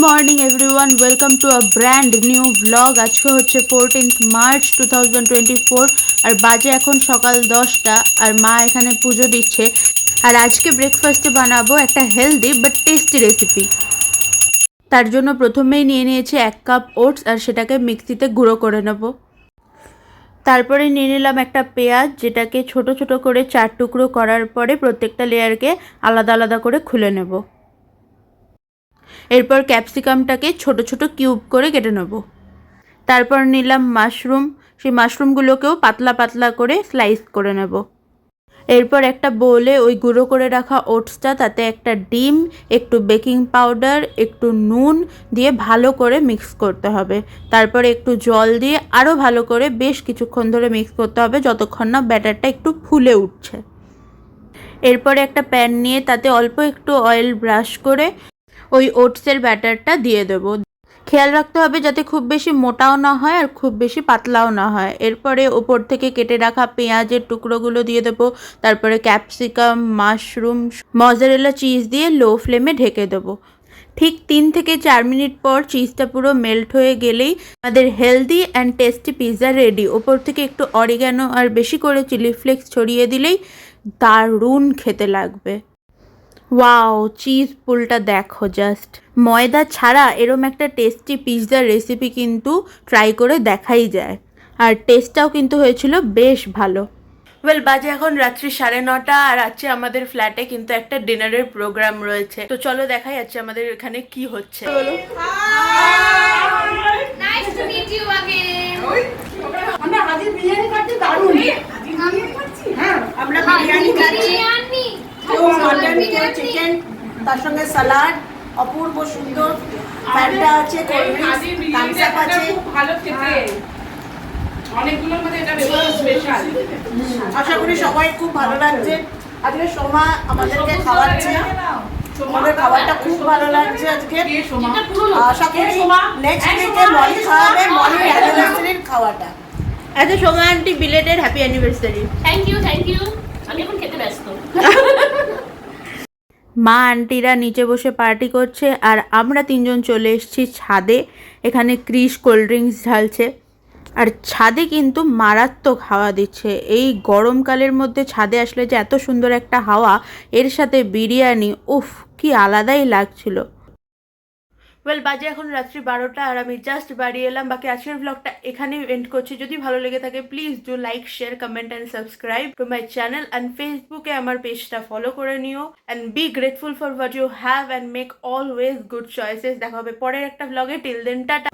Morning everyone, welcome to a brand new blog. আজকে হচ্ছে 14th March 2024 আর বাজে এখন সকাল 10টা। আর মা এখানে পুজো দিচ্ছে। আর আজকে ব্রেকফাস্টে বানাবো একটা হেলদি বাট টেস্টি রেসিপি। তার জন্য প্রথমেই নিয়ে নিয়েছি 1 কাপ ওটস আর সেটাকে মিক্সিতে গুঁড়ো করে নেব। তারপরে নিয়ে নিলাম একটা পেঁয়াজ, যেটাকে ছোট ছোট করে 4 টুকরো করার পরে প্রত্যেকটা লেয়ারকে আলাদা আলাদা করে খুলে নেব। এরপর ক্যাপসিকামটাকে ছোট ছোট কিউব করে কেটে নেব। তারপর নিলাম মাশরুম, সেই মাশরুমগুলোকেও পাতলা পাতলা করে স্লাইস করে নেব। এরপর একটা বোলে ওই গুঁড়ো করে রাখা ওটসটা, তাতে একটা ডিম, একটু বেকিং পাউডার, একটু নুন দিয়ে ভালো করে মিক্স করতে হবে। তারপরে একটু জল দিয়ে আরও ভালো করে বেশ কিছুক্ষণ ধরে মিক্স করতে হবে, যতক্ষণ না ব্যাটারটা একটু ফুলে উঠছে। এরপরে একটা প্যান নিয়ে তাতে অল্প একটু অয়েল ব্রাশ করে ওই ওটসের ব্যাটারটা দিয়ে দেবো। খেয়াল রাখতে হবে যাতে খুব বেশি মোটাও না হয় আর খুব বেশি পাতলাও না হয়। এরপরে ওপর থেকে কেটে রাখা পেঁয়াজের টুকরোগুলো দিয়ে দেবো। তারপরে ক্যাপসিকাম, মাশরুম, মজারেলা চিজ দিয়ে লো ফ্লেমে ঢেকে দেবো। ঠিক 3 থেকে 4 মিনিট পর চিজটা পুরো মেল্ট হয়ে গেলেই আমাদের healthy and tasty pizza ready. ওপর থেকে একটু অরিগ্যানো আর বেশি করে চিলি ফ্লেক্স ছড়িয়ে দিলেই দারুণ খেতে লাগবে। ওয়াও, চিজ পুলটা দেখো জাস্ট। ময়দা ছাড়া এরম একটা টেস্টি পিৎজার রেসিপি কিন্তু ট্রাই করে দেখাই যায়। আর টেস্টটাও কিন্তু হয়েছিল বেশ ভালো। ওয়েল, বাজে এখন রাত্রি 9:30 আর আজকে আমাদের ফ্ল্যাটে কিন্তু একটা ডিনারের প্রোগ্রাম রয়েছে। তো চলো দেখাই আজকে আমাদের এখানে কি হচ্ছে। বলো। Nice to meet you again. আমরা আজ বিরিয়ানি খাচ্ছি, দারুণ। হ্যাঁ, আমরা বিরিয়ানি খাচ্ছি। কেউ মাটন, কেউ চিকেন, তার সঙ্গে সালাড, অপূর্ব সুন্দর ফ্যান্টা আছে, কোল্ড ড্রিঙ্কস, থামস আপ আছে। খুব ভালো খেতে, অনেকগুলোর মধ্যে এটা বেশ স্পেশাল। আশা করি সবাই খুব ভালো লাগছে। আজকে সোমা আমাদেরকে খাওয়াচ্ছে, আমাদের খাবারটা খুব ভালো লাগছে আজকে। আশা করি নেক্সট উইকে মলি খাওয়াবে, মলি অ্যানিভার্সারির খাওয়াটা। আচ্ছা, Soma aunty belated happy anniversary. Thank you আমি এখন খেতে ব্যস্ত। মা আন্টিরা নিচে বসে পার্টি করছে আর আমরা 3জন চলে এসেছি ছাদে। এখানে ক্রিস কোল্ড ড্রিঙ্কস ঢালছে আর ছাদে কিন্তু মারাত্মক হাওয়া দিচ্ছে। এই গরমকালের মধ্যে ছাদে আসলে যে এত সুন্দর একটা হাওয়া, এর সাথে বিরিয়ানি, উফ কি আলাদাই লাগছিল। ওয়েল, বাজে এখন রাত্রি 12টা আর আমি জাস্ট বাড়ি এলাম। বাকি আজকের ব্লগটা এখানেই এন্ড করছি। যদি ভালো লেগে থাকে please do like, share, comment and subscribe to my channel. And ফেসবুকে আমার পেজটা ফলো করে নিও। And be grateful for what you have and make always good choices. দেখা হবে পরের একটা ব্লগে। Till then tata.